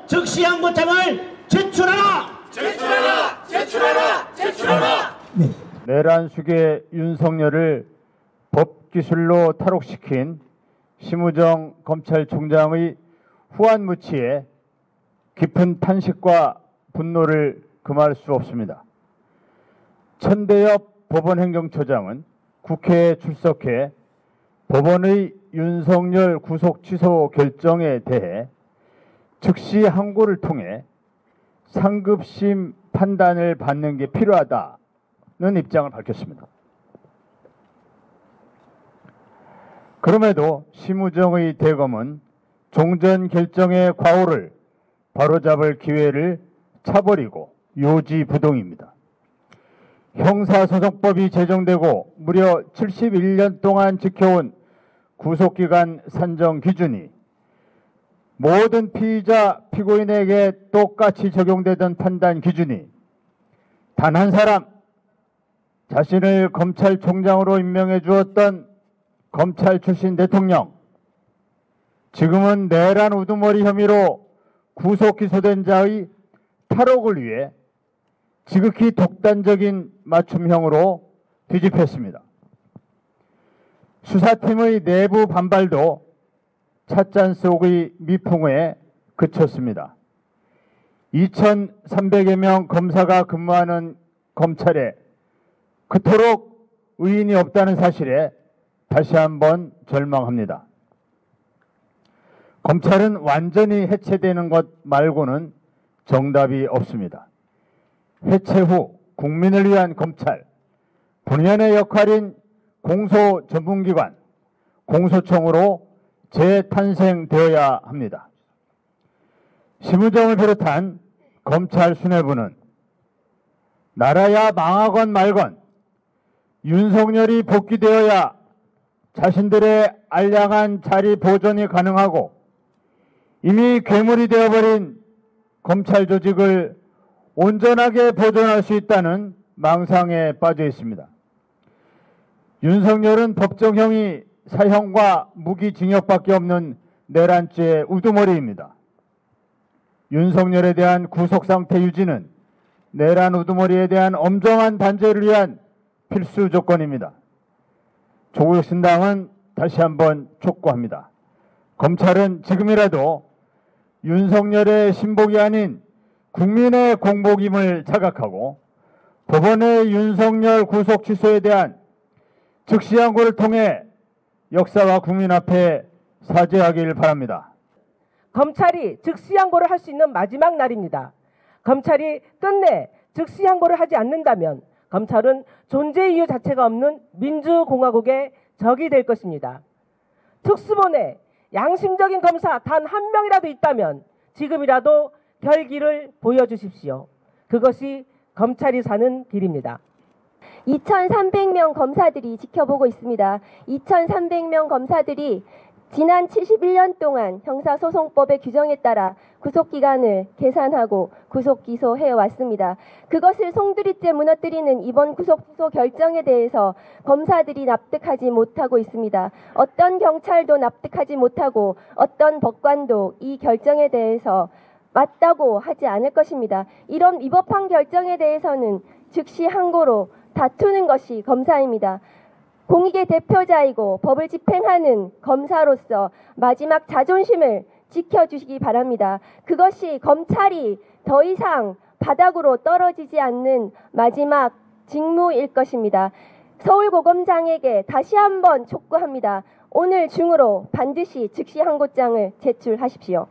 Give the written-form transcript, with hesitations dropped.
즉시 항고장을 제출하라! 제출하라! 제출하라! 제출하라! 네. 내란숙의 윤석열을 법기술로 탈옥시킨 심우정 검찰총장의 후안무치에 깊은 탄식과 분노를 금할 수 없습니다. 천대엽 법원행정처장은 국회에 출석해 법원의 윤석열 구속 취소 결정에 대해 즉시 항고를 통해 상급심 판단을 받는 게 필요하다는 입장을 밝혔습니다. 그럼에도 심우정의 대검은 종전 결정의 과오를 바로잡을 기회를 차버리고 요지부동입니다. 형사소송법이 제정되고 무려 71년 동안 지켜온 구속기간 산정 기준이 모든 피의자, 피고인에게 똑같이 적용되던 판단 기준이 단 한 사람, 자신을 검찰총장으로 임명해 주었던 검찰 출신 대통령, 지금은 내란 우두머리 혐의로 구속 기소된 자의 탈옥을 위해 지극히 독단적인 맞춤형으로 뒤집혔습니다. 수사팀의 내부 반발도 찻잔 속의 미풍에 그쳤습니다. 2,300여 명 검사가 근무하는 검찰에 그토록 의인이 없다는 사실에 다시 한번 절망합니다. 검찰은 완전히 해체되는 것 말고는 정답이 없습니다. 해체 후 국민을 위한 검찰, 본연의 역할인 공소 전문기관, 공소청으로 재탄생되어야 합니다. 심우정을 비롯한 검찰 수뇌부는 나라야 망하건 말건 윤석열이 복귀되어야 자신들의 알량한 자리 보존이 가능하고 이미 괴물이 되어버린 검찰 조직을 온전하게 보존할 수 있다는 망상에 빠져 있습니다. 윤석열은 법정형이 사형과 무기징역밖에 없는 내란죄 우두머리입니다. 윤석열에 대한 구속상태 유지는 내란 우두머리에 대한 엄정한 단죄를 위한 필수 조건입니다. 조국혁신당은 다시 한번 촉구합니다. 검찰은 지금이라도 윤석열의 신복이 아닌 국민의 공복임을 자각하고 법원의 윤석열 구속 취소에 대한 즉시 항고를 통해 역사와 국민 앞에 사죄하길 바랍니다. 검찰이 즉시 항고를 할 수 있는 마지막 날입니다. 검찰이 끝내 즉시 항고를 하지 않는다면 검찰은 존재 이유 자체가 없는 민주공화국의 적이 될 것입니다. 특수본에 양심적인 검사 단 한 명이라도 있다면 지금이라도 결기를 보여주십시오. 그것이 검찰이 사는 길입니다. 2,300명 검사들이 지켜보고 있습니다. 2,300명 검사들이 지난 71년 동안 형사소송법의 규정에 따라 구속기간을 계산하고 구속기소해 왔습니다. 그것을 송두리째 무너뜨리는 이번 구속기소 결정에 대해서 검사들이 납득하지 못하고 있습니다. 어떤 경찰도 납득하지 못하고 어떤 법관도 이 결정에 대해서 맞다고 하지 않을 것입니다. 이런 위법한 결정에 대해서는 즉시 항고로 다투는 것이 검사입니다. 공익의 대표자이고 법을 집행하는 검사로서 마지막 자존심을 지켜주시기 바랍니다. 그것이 검찰이 더 이상 바닥으로 떨어지지 않는 마지막 직무일 것입니다. 서울고검장에게 다시 한번 촉구합니다. 오늘 중으로 반드시 즉시 항고장을 제출하십시오.